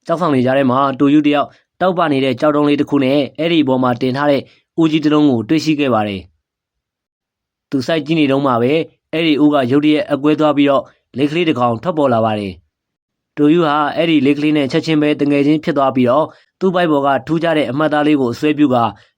ကြောက်ဆောင်နေကြတဲ့မှာတူယူတယောက်တောက်ပနေတဲ့ကြောက်တုံးလေးတစ်ခုနဲ့အဲ့ဒီပေါ်မှာတင်ထားတဲ့ဦးကြီးတစ်လုံးကိုတွေ့ရှိခဲ့ပါတယ်။သူစိုက်ကြည့်နေတော့မှပဲအဲ့ဒီဦးကရုတ်တရက်အကွဲသွားပြီးတော့လက်ကလေးတစ်ကောင်ထွက်ပေါ်လာပါတယ်။တူယူဟာအဲ့ဒီလက်ကလေးနဲ့ချက်ချင်းပဲတငယ်ချင်းဖြစ်သွားပြီးတော့သူ့ဘိုက်ပေါ်ကထူးခြားတဲ့အမှတ်သားလေးကိုဆွဲပြုက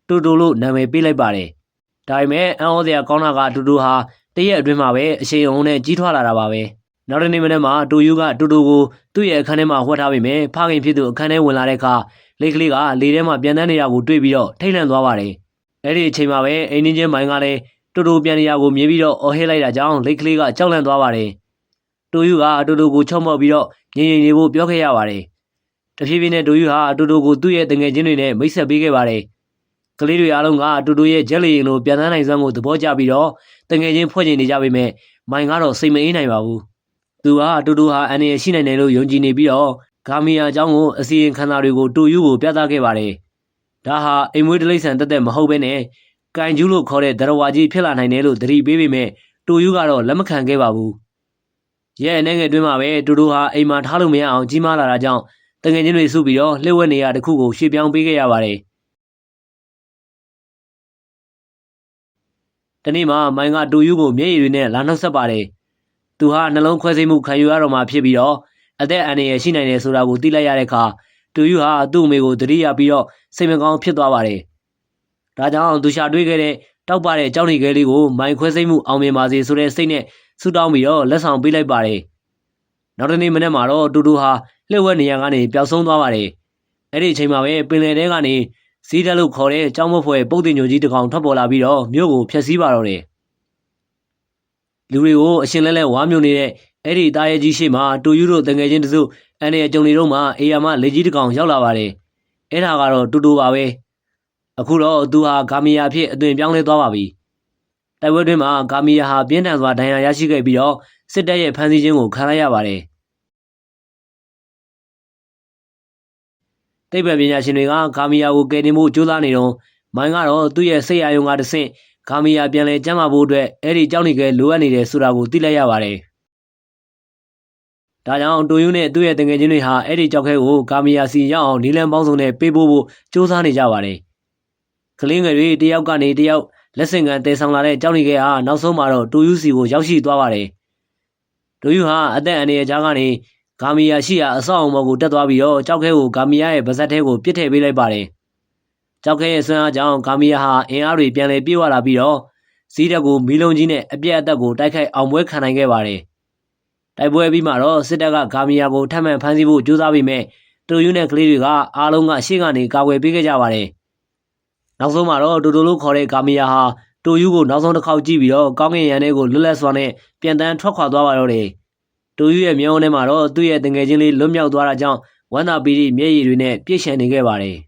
တူတူလို့နာမည်ပေးလိုက်ပါတယ်။ဒါပေမဲ့အံ့ဩစရာကောင်းတာကတူတူဟာတရက်အတွင်းမှာပဲအရှိန်အဟုန်နဲ့ကြီးထွားလာတာပါပဲ။နောက်တစ်နေ့မနေ့မှာတူယူကတူတူကိုသူ့ရဲ့အခန်းထဲမှာဝှက်ထားပေမဲ့ဖခင်ဖြစ်သူအခန်းထဲဝင်လာတဲ့အခါလက်ကလေးကလေထဲမှာပြန်တန်းနေတာကိုတွေ့ပြီးတော့ထိတ်လန့်သွားပါတယ်။အဲ့ဒီအချိန်မှာပဲအိမ်နင်းချင်းမိုင်းကလည်းတူတူပြန်နေတာကိုမြင်ပြီးတော့အော်ဟစ်လိုက်တာကြောင့်လက်ကလေးကကြောက်လန့်သွားပါတယ်။တူယူကအတူတူကိုချုံမော့ပြီးတော့ငြိမ်ငြိမ်နေဖို့ပြောခဲ့ရပါတယ်။တဖြည်းဖြည်းနဲ့တူယူဟာအတူတူကိုသူ့ရဲ့တငယ်ချင်းတွေနဲ့မိတ်ဆက်ပေးခဲ့ပါတယ်။ကလေးတွေအားလုံးကအတူတူရဲ့ဂျက်လီရင်လိုပြန်တန်းနိုင်စွမ်းကိုသဘောကျပြီးတော့တငယ်ချင်းဖွဲ့ကျင်နေကြပေမဲ့မိုင်းကတော့စိတ်မအေးနိုင်ပါဘူး။သူကအတူတူဟာအန်ရရှိနိုင်တယ်လို့ယုံကြည်နေပြီးတော့ဂါမီယာအကြောင်းကိုအစီရင်ခံစာတွေကိုတူယူကိုပြသခဲ့ပါတယ်။ဒါဟာအိမ်မွေးတလိမ့်ဆန်တက်မဟုတ်ဘဲနဲ့ကန်ကျူးလို့ခေါ်တဲ့ဒရဝါကြီးဖြစ်လာနိုင်တယ်လို့သတိပေးပေမဲ့တူယူကတော့လက်မခံခဲ့ပါဘူး။ရဲ့အနေငယ်တွင်းမှာပဲတူတူဟာအိမ်မှာထားလို့မရအောင်ကြီးမားလာတာကြောင့်တငယ်ချင်းတွေစုပြီးတော့လှည့်ဝက်နေရတစ်ခုကိုရွှေ့ပြောင်းပေးခဲ့ရပါတယ်။တနေ့မှာမိုင်းကတူယူကိုမျက်ရည်တွေနဲ့လာနှုတ်ဆက်ပါတယ်။သူဟာနှလုံးခွဲစိတ်မှုခံယူရတော့မှဖြစ်ပြီးတော့အသက်အန္တရာယ်ရှိနိုင်တယ်ဆိုတာကိုသိလိုက်ရတဲ့အခါတူယူဟာသူ့အမေကိုသတိရပြီးတော့စိတ်မကောင်းဖြစ်သွားပါတယ်။ဒါကြောင့်သူရှာတွေ့ခဲ့တဲ့တောက်ပတဲ့ကြောက်နေကလေးကိုမိုင်းခွဲစိတ်မှုအောင်မြင်ပါစေဆိုတဲ့စိတ်နဲ့ဆူတောင်းပြီးတော့လက်ဆောင်ပေးလိုက်ပါတယ်။နောက်တစ်နေ့မနေ့မှာတော့တူတူဟာလှည့်ဝက်နေရကနေပျောက်ဆုံးသွားပါတယ်။အဲ့ဒီအချိန်မှာပဲပင်လယ်ထဲကနေစီးတက်လို့ခေါ်တဲ့ကြောင်းမဖွဲပုတ်တင်ညိုကြီးတစ်ကောင်ထွက်ပေါ်လာပြီးတော့မြို့ကိုဖျက်ဆီးပါတော့တယ်။လူတွေကိုအရှင်လဲလဲဝါမျိုးနေတဲ့အဲ့ဒီတာရဲကြီးရှိမှတူယူတို့တငယ်ချင်းတစုအန်ရဲ့ကြုံနေတော့မှအေယာမလေကြီးတစ်ကောင်ရောက်လာပါတယ်။အဲ့ဒါကတော့တူတူပါပဲ။အခုတော့သူဟာဂါမီယာဖြစ်အသွင်ပြောင်းလဲသွားပါပြီ။တိုက်ပွဲတွင်မှာဂါမီယာဟာပြင်းထန်စွာဒဏ်ရာရရှိခဲ့ပြီးတော့စစ်တပ်ရဲ့ဖမ်းဆီးခြင်းကိုခံလိုက်ရပါတယ်။သိပ္ပံပညာရှင်တွေကဂါမီယာကိုကယ်တင်ဖို့ကြိုးစားနေတော့မိုင်းကတော့သူ့ရဲ့စိတ်အာရုံကတဆင့်ဂါမီယာပြန်လည်ကျန်းမာဖို့အတွက်အဲ့ဒီကြောက်နေကလိုအပ်နေတယ်ဆိုတာကိုသိလိုက်ရပါတယ်။ဒါကြောင့်တူယူနဲ့သူ့ရဲ့တငယ်ချင်းတွေဟာအဲ့ဒီကြောက်ခဲကိုဂါမီယာစီရောက်အောင်နီလန်ပေါင်းစုံနဲ့ပေးပို့ဖို့ကြိုးစားနေကြပါတယ်။ကလေးငယ်တွေတယောက်ကနေတယောက်လက်ဆင့်ကမ်းတည်ဆောင်လာတဲ့ကြောက်နေခဲဟာနောက်ဆုံးမှာတော့တူယူစီကိုရောက်ရှိသွားပါတယ်။တူယူဟာအသက်အန္တရာယ်ကြားကနေဂါမီယာရှိရာအဆောက်အအုံပေါ်ကိုတက်သွားပြီးတော့ကြောက်ခဲကိုဂါမီယာရဲ့ဗစက်ထဲကိုပစ်ထည့်ပေးလိုက်ပါတယ်။ကြောက်ခဲရဲ့ဆွမ်းအားကြောင့်ဂါမီယာဟာအင်အားတွေပြန်လည်ပြေဝလာပြီးတော့စီးတက်ကိုမီလုံးကြီးနဲ့အပြက်အသက်ကိုတိုက်ခိုက်အောင်ပွဲခံနိုင်ခဲ့ပါတယ်။တိုက်ပွဲပြီးမှတော့စစ်တပ်ကဂါမီယာကိုထပ်မံဖမ်းဆီးဖို့ကြိုးစားပေမဲ့တူယူနဲ့ကလေးတွေကအားလုံးကရှေ့ကနေကာကွယ်ပေးခဲ့ကြပါတယ်။နောက်ဆုံးမှာတော့တူတူလို့ခေါ်တဲ့ဂါမီယာဟာတူယူကိုနောက်ဆုံးတစ်ခေါက်ကြည့်ပြီးတော့ကောင်းကင်ယံထဲကိုလွတ်လပ်စွာနဲ့ပြန်တန်းထွက်ခွာသွားပါတော့တယ်။တူယူရဲ့မျက်ဝန်းထဲမှာတော့သူ့ရဲ့တငယ်ချင်းလေးလွတ်မြောက်သွားတာကြောင့်ဝမ်းသာပီတိမျက်ရည်တွေနဲ့ပြည့်ရှံနေခဲ့ပါတယ်။